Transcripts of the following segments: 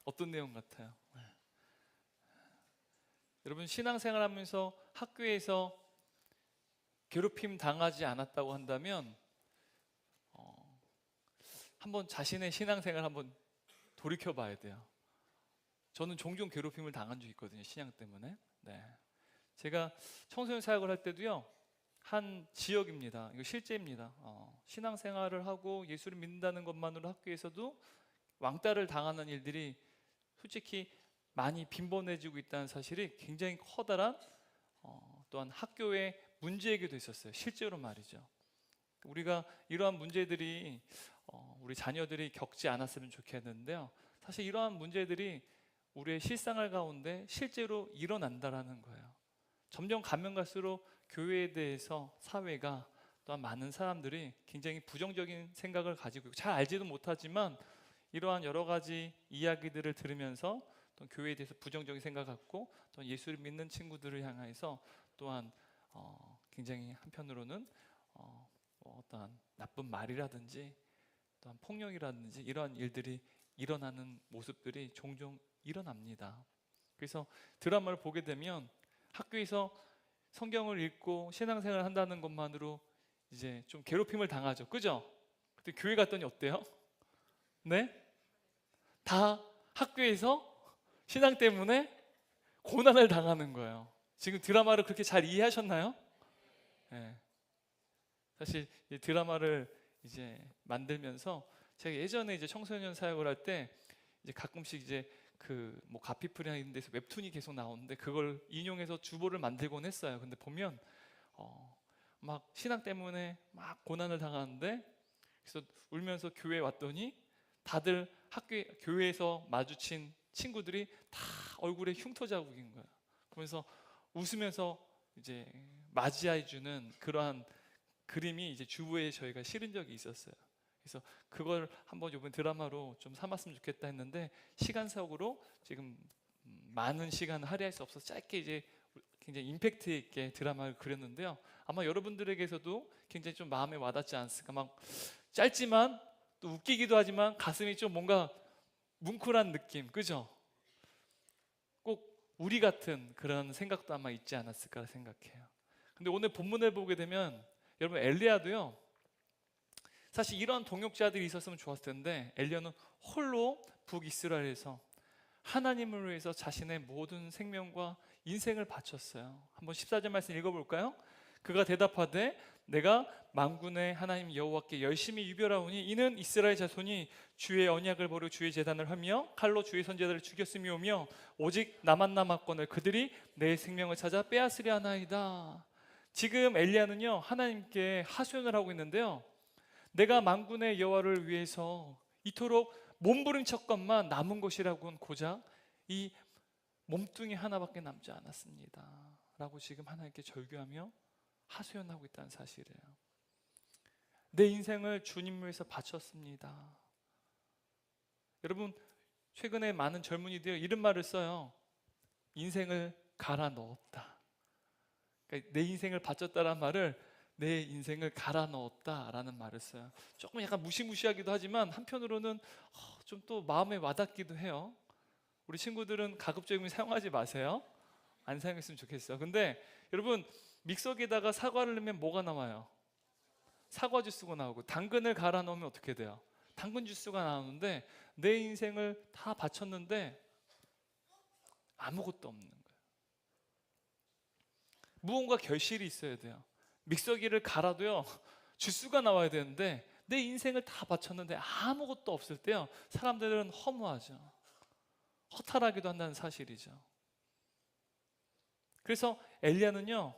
어떤 내용 같아요? 여러분 신앙생활하면서 학교에서 괴롭힘 당하지 않았다고 한다면 한번 자신의 신앙생활 한번 돌이켜 봐야 돼요. 저는 종종 괴롭힘을 당한 적이 있거든요, 신앙 때문에. 네. 제가 청소년 사역을 할 때도요, 한 지역입니다. 이거 실제입니다. 신앙생활을 하고 예수를 믿는다는 것만으로 학교에서도 왕따를 당하는 일들이 솔직히 많이 빈번해지고 있다는 사실이 굉장히 커다란 또한 학교의 문제이기도 했었어요. 실제로 말이죠. 우리가 이러한 문제들이 우리 자녀들이 겪지 않았으면 좋겠는데요, 사실 이러한 문제들이 우리의 실생활 가운데 실제로 일어난다라는 거예요. 점점 가면 갈수록 교회에 대해서 사회가 또한 많은 사람들이 굉장히 부정적인 생각을 가지고 있고, 잘 알지도 못하지만 이러한 여러 가지 이야기들을 들으면서 또 교회에 대해서 부정적인 생각을 갖고 또 예수를 믿는 친구들을 향해서 또한 굉장히 한편으로는 어떠한 나쁜 말이라든지 또한 폭력이라든지 이러한 일들이 일어나는 모습들이 종종 일어납니다. 그래서 드라마를 보게 되면 학교에서 성경을 읽고 신앙생활을 한다는 것만으로 이제 좀 괴롭힘을 당하죠. 그죠? 근데 교회 갔더니 어때요? 네? 다 학교에서 신앙 때문에 고난을 당하는 거예요. 지금 드라마를 그렇게 잘 이해하셨나요? 네. 사실 이 드라마를 이제 만들면서 제가 예전에 이제 청소년 사역을 할 때 이제 가끔씩 이제 그 뭐 가피프리나 이런 데서 웹툰이 계속 나오는데 그걸 인용해서 주보를 만들곤 했어요. 근데 보면 막 신앙 때문에 막 고난을 당하는데, 그래서 울면서 교회에 왔더니 다들 교회에서 마주친 친구들이 다 얼굴에 흉터 자국인 거예요. 그러면서 웃으면서 이제 맞이해 주는 그러한 그림이 이제 주부에 저희가 실은 적이 있었어요. 그래서 그걸 한번 이번 드라마로 좀 삼았으면 좋겠다 했는데 시간상으로 지금 많은 시간을 할애할 수 없어서 짧게 이제 굉장히 임팩트 있게 드라마를 그렸는데요, 아마 여러분들에게서도 굉장히 좀 마음에 와닿지 않습니까? 막 짧지만 또 웃기기도 하지만 가슴이 좀 뭔가 뭉클한 느낌, 그죠? 꼭 우리 같은 그런 생각도 아마 있지 않았을까 생각해요. 근데 오늘 본문을 보게 되면 여러분 엘리야도요, 사실 이런 동역자들이 있었으면 좋았을 텐데 엘리야는 홀로 북이스라엘에서 하나님을 위해서 자신의 모든 생명과 인생을 바쳤어요. 한번 14절 말씀 읽어볼까요? 그가 대답하되 내가 만군의 하나님 여호와께 열심히 유별하오니 이는 이스라엘 자손이 주의 언약을 버리고 주의 제단을 하며 칼로 주의 선지자들을 죽였음이오며 오직 나만 남았거늘 그들이 내 생명을 찾아 빼앗으려 하나이다. 지금 엘리야는요 하나님께 하소연을 하고 있는데요, 내가 만군의 여호와를 위해서 이토록 몸부림쳤건만 남은 것이라고는 고작 이 몸뚱이 하나밖에 남지 않았습니다 라고 지금 하나님께 절규하며 하소연하고 있다는 사실이에요. 내 인생을 주님을 위해서 바쳤습니다. 여러분 최근에 많은 젊은이들이 이런 말을 써요. 인생을 갈아 넣었다. 그러니까 내 인생을 바쳤다라는 말을 내 인생을 갈아 넣었다라는 말을 써요. 조금 약간 무시무시하기도 하지만 한편으로는 좀 또 마음에 와닿기도 해요. 우리 친구들은 가급적이면 사용하지 마세요. 안 사용했으면 좋겠어요. 근데 여러분 믹서기에다가 사과를 넣으면 뭐가 나와요? 사과 주스가 나오고, 당근을 갈아 넣으면 어떻게 돼요? 당근 주스가 나오는데 내 인생을 다 바쳤는데 아무것도 없는 거예요. 무언가 결실이 있어야 돼요. 믹서기를 갈아도요 주스가 나와야 되는데 내 인생을 다 바쳤는데 아무것도 없을 때요 사람들은 허무하죠. 허탈하기도 한다는 사실이죠. 그래서 엘리야는요,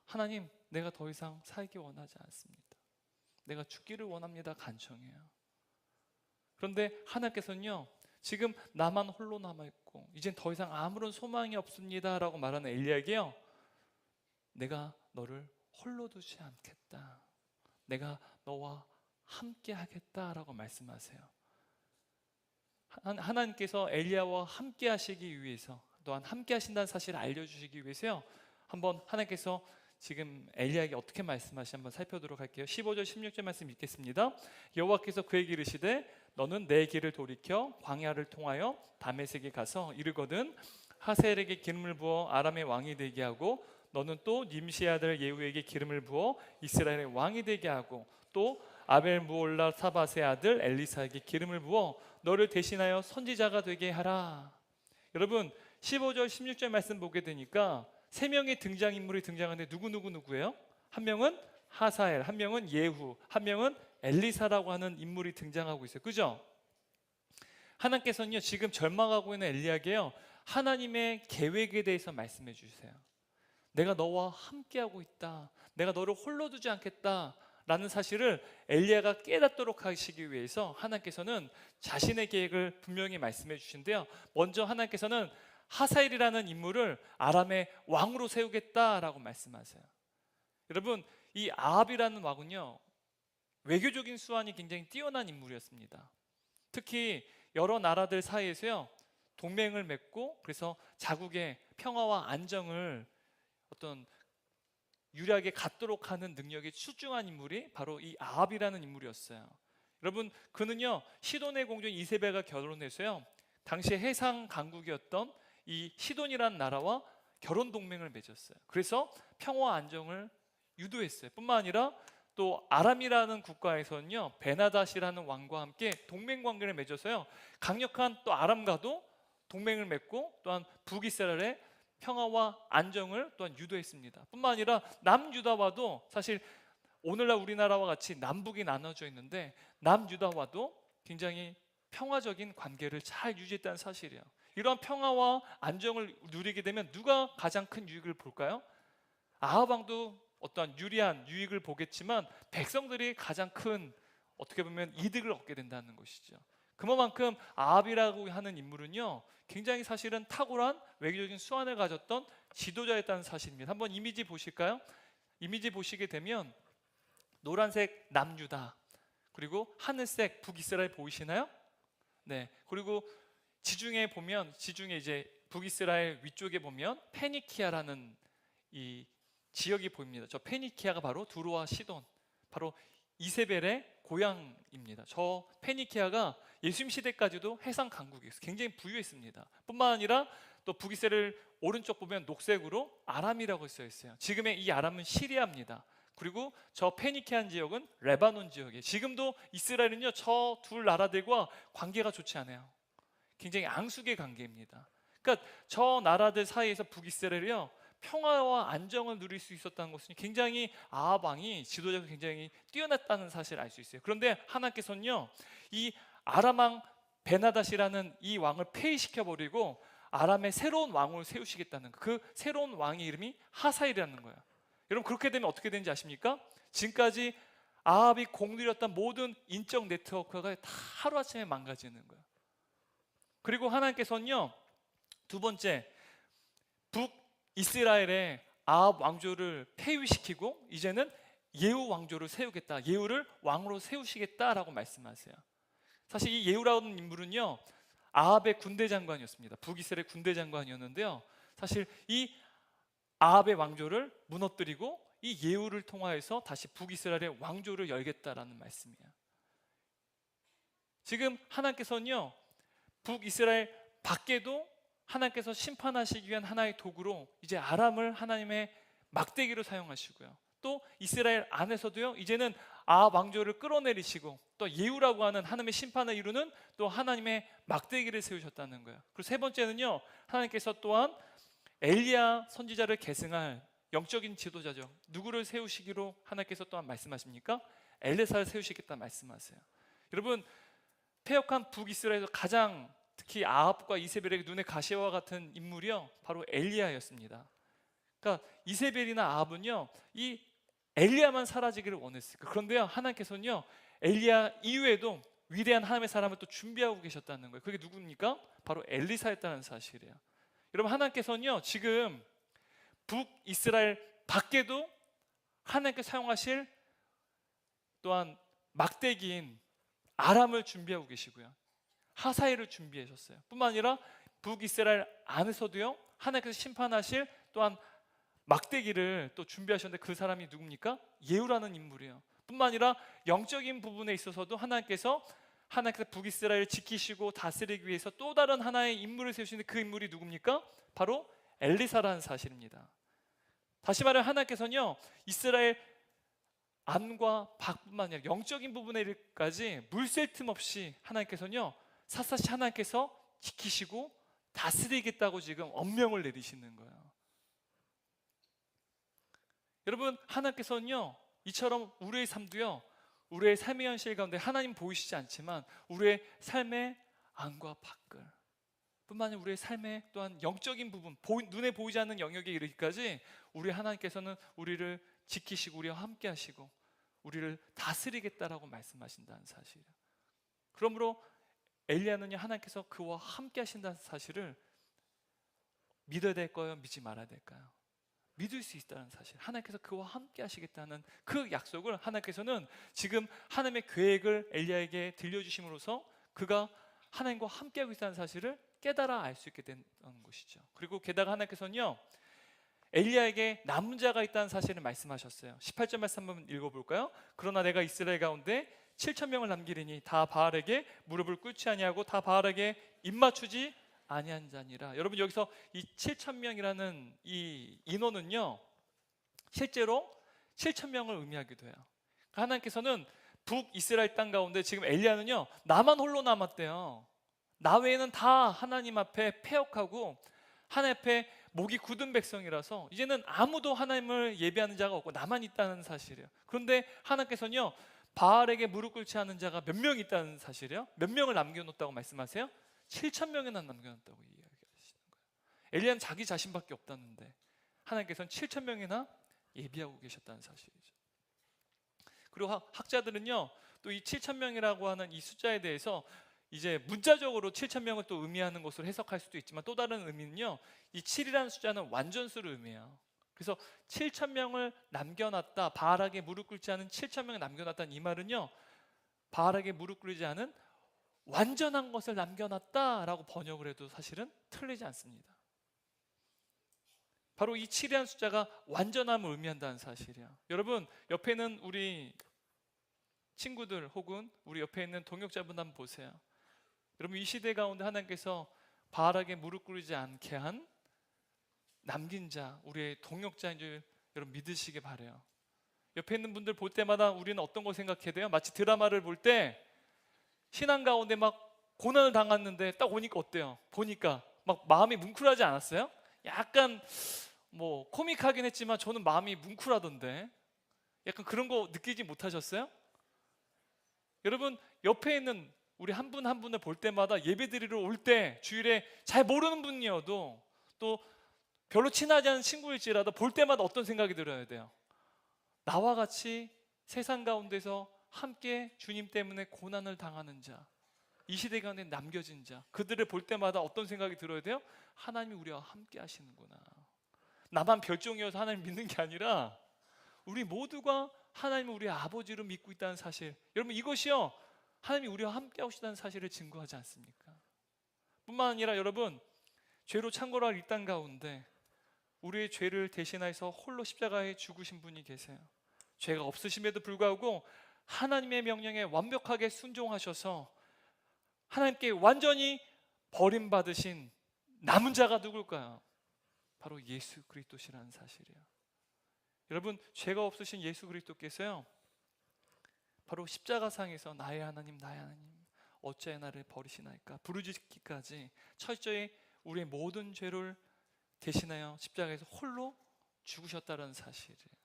하나님 내가 더 이상 살기 원하지 않습니다. 내가 죽기를 원합니다 간청해요. 그런데 하나님께서는요 지금 나만 홀로 남아있고 이젠 더 이상 아무런 소망이 없습니다 라고 말하는 엘리야에게요, 내가 너를 홀로 두지 않겠다, 내가 너와 함께 하겠다라고 말씀하세요. 하나님께서 엘리야와 함께 하시기 위해서, 또한 함께 하신다는 사실을 알려주시기 위해서요 한번 하나님께서 지금 엘리야에게 어떻게 말씀하시는지 한번 살펴보도록 할게요. 15절 16절 말씀 읽겠습니다. 여호와께서 그에게 이르시되 너는 내 길을 돌이켜 광야를 통하여 다메섹에 가서 이르거든 하사엘에게 기름을 부어 아람의 왕이 되게 하고 너는 또 님시 아들 예후에게 기름을 부어 이스라엘의 왕이 되게 하고 또 아벨 무올라 사밧의 아들 엘리사에게 기름을 부어 너를 대신하여 선지자가 되게 하라. 여러분 15절 16절 말씀 보게 되니까 세 명의 등장인물이 등장하는데 누구예요? 한 명은 하사엘, 한 명은 예후, 한 명은 엘리사라고 하는 인물이 등장하고 있어요. 그죠? 하나님께서는요 지금 절망하고 있는 엘리야에게요 하나님의 계획에 대해서 말씀해 주세요. 내가 너와 함께하고 있다, 내가 너를 홀로 두지 않겠다 라는 사실을 엘리야가 깨닫도록 하시기 위해서 하나님께서는 자신의 계획을 분명히 말씀해 주신데요, 먼저 하나님께서는 하사엘이라는 인물을 아람의 왕으로 세우겠다라고 말씀하세요. 여러분 이 아합이라는 왕은요 외교적인 수완이 굉장히 뛰어난 인물이었습니다. 특히 여러 나라들 사이에서요 동맹을 맺고 그래서 자국의 평화와 안정을 어떤 유리하게 갖도록 하는 능력이 출중한 인물이 바로 이 아합이라는 인물이었어요. 여러분 그는요 시돈의 공주 이세벨과 결혼해서요 당시에 해상 강국이었던 이 시돈이라는 나라와 결혼 동맹을 맺었어요. 그래서 평화와 안정을 유도했어요. 뿐만 아니라 또 아람이라는 국가에서는요 베나닷이라는 왕과 함께 동맹 관계를 맺어서요 강력한 또 아람과도 동맹을 맺고 또한 북이스라엘의 평화와 안정을 또한 유도했습니다. 뿐만 아니라 남유다와도 사실 오늘날 우리나라와 같이 남북이 나눠져 있는데 남유다와도 굉장히 평화적인 관계를 잘 유지했다는 사실이에요. 이러한 평화와 안정을 누리게 되면 누가 가장 큰 유익을 볼까요? 아합 왕도 어떠한 유리한 유익을 보겠지만 백성들이 가장 큰 어떻게 보면 이득을 얻게 된다는 것이죠. 그만큼 아합이라고 하는 인물은요 굉장히 사실은 탁월한 외교적인 수완을 가졌던 지도자였다는 사실입니다. 한번 이미지 보실까요? 이미지 보시게 되면 노란색 남유다 그리고 하늘색 북이스라엘 보이시나요? 네. 그리고 지중해 이제 북이스라엘 위쪽에 보면 페니키아라는 이 지역이 보입니다. 저 페니키아가 바로 두로와 시돈, 바로 이세벨의 고향입니다. 저 페니키아가 예수님 시대까지도 해상 강국이었어요. 굉장히 부유했습니다. 뿐만 아니라 또 북이스라엘 오른쪽 보면 녹색으로 아람이라고 써 있어요. 지금의 이 아람은 시리아입니다. 그리고 저 페니키안 지역은 레바논 지역이에요. 지금도 이스라엘은요 저 두 나라들과 관계가 좋지 않아요. 굉장히 앙숙의 관계입니다. 그러니까 저 나라들 사이에서 북이스라엘이요 평화와 안정을 누릴 수 있었다는 것은 굉장히 아합 왕이 지도자가 굉장히 뛰어났다는 사실을 알 수 있어요. 그런데 하나님께서는요 이 아람 왕 베나닷이라는 이 왕을 폐위시켜 버리고 아람의 새로운 왕을 세우시겠다는 그 새로운 왕의 이름이 하사엘이라는 거예요. 여러분 그렇게 되면 어떻게 되는지 아십니까? 지금까지 아합이 공들였던 모든 인적 네트워크가 다 하루아침에 망가지는 거예요. 그리고 하나님께서는요 두 번째 북이스라엘의 아합 왕조를 폐위시키고 이제는 예후 왕조를 세우겠다, 예후를 왕으로 세우시겠다라고 말씀하세요. 사실 이 예후라는 인물은요 아합의 군대 장관이었습니다. 북이스라엘 군대 장관이었는데요 사실 이 아합의 왕조를 무너뜨리고 이 예후를 통하여서 다시 북이스라엘의 왕조를 열겠다라는 말씀이에요. 지금 하나님께서는요 북이스라엘 밖에도 하나님께서 심판하시기 위한 하나의 도구로 이제 아람을 하나님의 막대기로 사용하시고요, 또 이스라엘 안에서도요 이제는 아합 왕조를 끌어내리시고 또 예후라고 하는 하나님의 심판을 이루는 또 하나님의 막대기를 세우셨다는 거예요. 그리고 세 번째는요 하나님께서 또한 엘리야 선지자를 계승할 영적인 지도자죠. 누구를 세우시기로 하나님께서 또한 말씀하십니까? 엘리사를 세우시겠다 말씀하세요. 여러분 패역한 북이스라엘에서 가장 특히 아합과 이세벨에게 눈에 가시와 같은 인물이요 바로 엘리야였습니다. 그러니까 이세벨이나 아합은요 이 엘리야만 사라지기를 원했어요. 그런데요 하나님께서는요 엘리야 이후에도 위대한 하나님의 사람을 또 준비하고 계셨다는 거예요. 그게 누굽니까? 바로 엘리사였다는 사실이에요. 여러분 하나님께서는요 지금 북이스라엘 밖에도 하나님께 사용하실 또한 막대기인 아람을 준비하고 계시고요, 하사엘을 준비하셨어요. 뿐만 아니라 북이스라엘 안에서도요 하나님께서 심판하실 또한 막대기를 또 준비하셨는데 그 사람이 누굽니까? 예후라는 인물이에요. 뿐만 아니라 영적인 부분에 있어서도 하나님께서 하나님께서 북이스라엘을 지키시고 다스리기 위해서 또 다른 하나의 인물을 세우시는데 그 인물이 누굽니까? 바로 엘리사라는 사실입니다. 다시 말해 하나님께서는요 이스라엘 안과 밖뿐만 아니라 영적인 부분에까지 물샐 틈 없이 하나님께서는요 샅샅이 하나님께서 지키시고 다스리겠다고 지금 엄명을 내리시는 거예요. 여러분 하나님께서는요 이처럼 우리의 삶도요 우리의 삶의 현실 가운데 하나님 보이시지 않지만 우리의 삶의 안과 밖을 뿐만 아니라 우리의 삶의 또한 영적인 부분 눈에 보이지 않는 영역에 이르기까지 우리 하나님께서는 우리를 지키시고 우리와 함께 하시고 우리를 다스리겠다라고 말씀하신다는 사실이에요. 그러므로 엘리야는요 하나님께서 그와 함께 하신다는 사실을 믿어야 될까요? 믿지 말아야 될까요? 믿을 수 있다는 사실, 하나님께서 그와 함께 하시겠다는 그 약속을 하나님께서는 지금 하나님의 계획을 엘리야에게 들려주심으로써 그가 하나님과 함께하고 있다는 사실을 깨달아 알 수 있게 된 것이죠. 그리고 게다가 하나님께서는요 엘리야에게 남은 자가 있다는 사실을 말씀하셨어요. 18절 말씀 한번 읽어볼까요? 그러나 내가 이스라엘 가운데 7,000명을 남기리니 다 바알에게 무릎을 꿇지 아니하고 다 바알에게 입맞추지 아니한 자니라. 여러분 여기서 이 7,000명이라는 이 인원은요 실제로 7,000명을 의미하기도 해요. 하나님께서는 북이스라엘 땅 가운데 지금 엘리야는요 나만 홀로 남았대요. 나 외에는 다 하나님 앞에 패역하고 하나님 앞에 목이 굳은 백성이라서 이제는 아무도 하나님을 예배하는 자가 없고 나만 있다는 사실이에요. 그런데 하나님께서는요 바알에게 무릎 꿇지 않은 자가 몇 명 있다는 사실이에요. 몇 명을 남겨놓았다고 말씀하세요? 7,000명이나 남겨놨다고 이야기하시는 거예요. 엘리야는 자기 자신밖에 없다는데 하나님께서는 7,000명이나 예비하고 계셨다는 사실이죠. 그리고 학자들은요 또 이 7,000명이라고 하는 이 숫자에 대해서 이제 문자적으로 7,000명을 또 의미하는 것으로 해석할 수도 있지만 또 다른 의미는요 이 7이라는 숫자는 완전수를 의미해요. 그래서 7,000명을 남겨놨다, 바알에게 무릎 꿇지 않은 7,000명을 남겨놨다는 이 말은요 바알에게 무릎 꿇지 않은 완전한 것을 남겨놨다라고 번역을 해도 사실은 틀리지 않습니다. 바로 이 7이라는 숫자가 완전함을 의미한다는 사실이에요. 여러분 옆에 있는 우리 친구들 혹은 우리 옆에 있는 동역자분 한번 보세요. 여러분 이 시대 가운데 하나님께서 바알에게 무릎 꿇지 않게 한 남긴 자, 우리의 동역자인 줄 여러분 믿으시기 바라요. 옆에 있는 분들 볼 때마다 우리는 어떤 걸 생각해야 돼요? 마치 드라마를 볼 때 신앙 가운데 막 고난을 당했는데 딱 오니까 어때요? 보니까 막 마음이 뭉클하지 않았어요? 약간 뭐 코믹하긴 했지만 저는 마음이 뭉클하던데 약간 그런 거 느끼지 못하셨어요? 여러분 옆에 있는 우리 한 분 한 분을 볼 때마다 예배 드리러 올 때 주일에 잘 모르는 분이어도 또 별로 친하지 않은 친구일지라도 볼 때마다 어떤 생각이 들어야 돼요? 나와 같이 세상 가운데서 함께 주님 때문에 고난을 당하는 자, 이 시대 가운데 남겨진 자, 그들을 볼 때마다 어떤 생각이 들어야 돼요? 하나님이 우리와 함께 하시는구나. 나만 별종이어서 하나님 믿는 게 아니라 우리 모두가 하나님을 우리의 아버지로 믿고 있다는 사실, 여러분 이것이요 하나님이 우리와 함께 하시다는 사실을 증거하지 않습니까? 뿐만 아니라 여러분 죄로 창고할 이 땅 가운데 우리의 죄를 대신하여서 홀로 십자가에 죽으신 분이 계세요. 죄가 없으심에도 불구하고 하나님의 명령에 완벽하게 순종하셔서 하나님께 완전히 버림받으신 남은 자가 누굴까요? 바로 예수 그리스도시라는 사실이에요. 여러분 죄가 없으신 예수 그리스도께서요 바로 십자가상에서 나의 하나님 나의 하나님 어찌하여 나를 버리시나이까 부르짖기까지 철저히 우리의 모든 죄를 대신하여 십자가에서 홀로 죽으셨다는 사실이에요.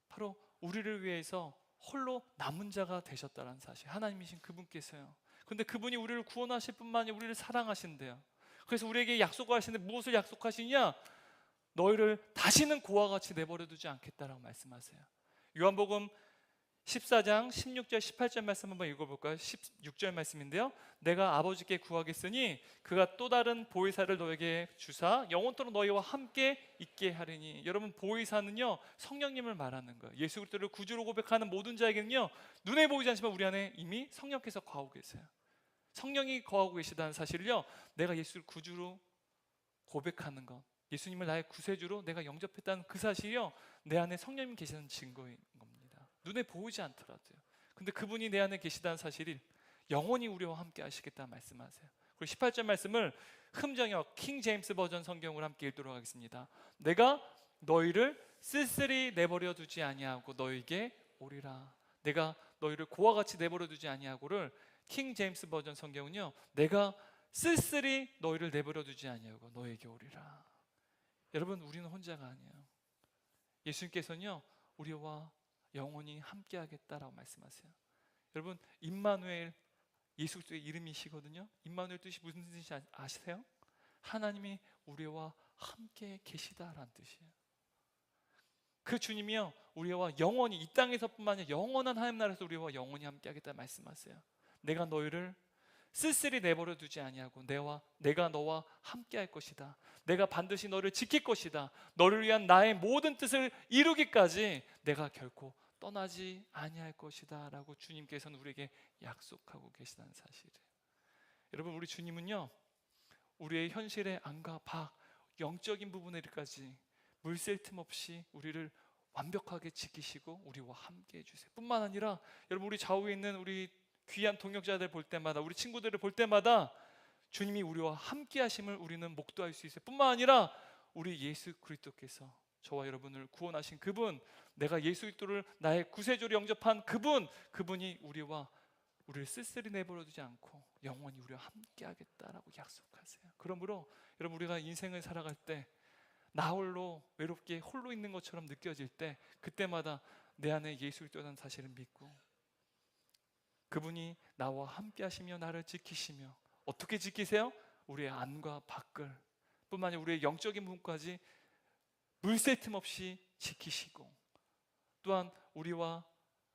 바로 우리를 위해서 홀로 남은 자가 되셨다는 사실, 하나님이신 그분께서요. 그런데 그분이 우리를 구원하실 뿐만 아니라 우리를 사랑하신대요. 그래서 우리에게 약속하시는데 무엇을 약속하시냐? 너희를 다시는 고와 같이 내버려 두지 않겠다라고 말씀하세요. 요한복음 14장 16절 18절 말씀 한번 읽어볼까요? 16절 말씀인데요 내가 아버지께 구하겠으니 그가 또 다른 보혜사를 너에게 주사 영원토록 너희와 함께 있게 하리니. 여러분 보혜사는요 성령님을 말하는 거예요. 예수 그리스도를 구주로 고백하는 모든 자에게는요 눈에 보이지 않지만 우리 안에 이미 성령께서 거하고 계세요. 성령이 거하고 계시다는 사실을요 내가 예수를 구주로 고백하는 것, 예수님을 나의 구세주로 내가 영접했다는 그 사실이요 내 안에 성령님 계시는 증거인 겁니다. 눈에 보이지 않더라도요. 근데 그분이 내 안에 계시다는 사실이 영원히 우리와 함께 하시겠다 말씀하세요. 그리고 18절 말씀을 흠정역 킹 제임스 버전 성경으로 함께 읽도록 하겠습니다. 내가 너희를 쓸쓸히 내버려 두지 아니하고 너에게 오리라. 내가 너희를 고와 같이 내버려 두지 아니하고를 킹 제임스 버전 성경은요, 내가 쓸쓸히 너희를 내버려 두지 아니하고 너에게 오리라. 여러분, 우리는 혼자가 아니에요. 예수님께서는요, 우리와 영원히 함께 하겠다라고 말씀하세요. 여러분, 임마누엘, 예수 그리스도의 이름이시거든요. 임마누엘 뜻이 무슨 뜻인지 아세요? 하나님이 우리와 함께 계시다라는 뜻이에요. 그 주님이요, 우리와 영원히 이 땅에서뿐만 아니라 영원한 하나님 나라에서 우리와 영원히 함께 하겠다 말씀하세요. 내가 너희를 쓸쓸히 내버려 두지 아니하고 내가 너와 함께 할 것이다. 내가 반드시 너를 지킬 것이다. 너를 위한 나의 모든 뜻을 이루기까지 내가 결코 떠나지 아니할 것이다 라고 주님께서는 우리에게 약속하고 계시다는 사실이에요. 여러분, 우리 주님은요, 우리의 현실의 안과 밖, 영적인 부분에까지 물샐 틈 없이 우리를 완벽하게 지키시고 우리와 함께 해주세요. 뿐만 아니라 여러분, 우리 좌우에 있는 우리 귀한 동역자들 볼 때마다, 우리 친구들을 볼 때마다 주님이 우리와 함께 하심을 우리는 목도할 수 있어요. 뿐만 아니라 우리 예수 그리스도께서 저와 여러분을 구원하신 그분, 내가 예수 그리스도를 나의 구세주로 영접한 그분이 우리를 쓸쓸히 내버려 두지 않고 영원히 우리와 함께 하겠다라고 약속하세요. 그러므로 여러분, 우리가 인생을 살아갈 때 나 홀로 외롭게 홀로 있는 것처럼 느껴질 때, 그때마다 내 안에 예수 그리스도라는 사실을 믿고 그분이 나와 함께 하시며 나를 지키시며, 어떻게 지키세요? 우리의 안과 밖을 뿐만 아니라 우리의 영적인 부분까지 물샐 틈 없이 지키시고, 또한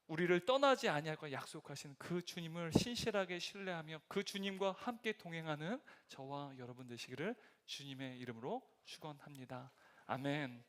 우리를 떠나지 아니할 약속하시는 그 주님을 신실하게 신뢰하며 그 주님과 함께 동행하는 저와 여러분 되시기를 주님의 이름으로 축원합니다. 아멘.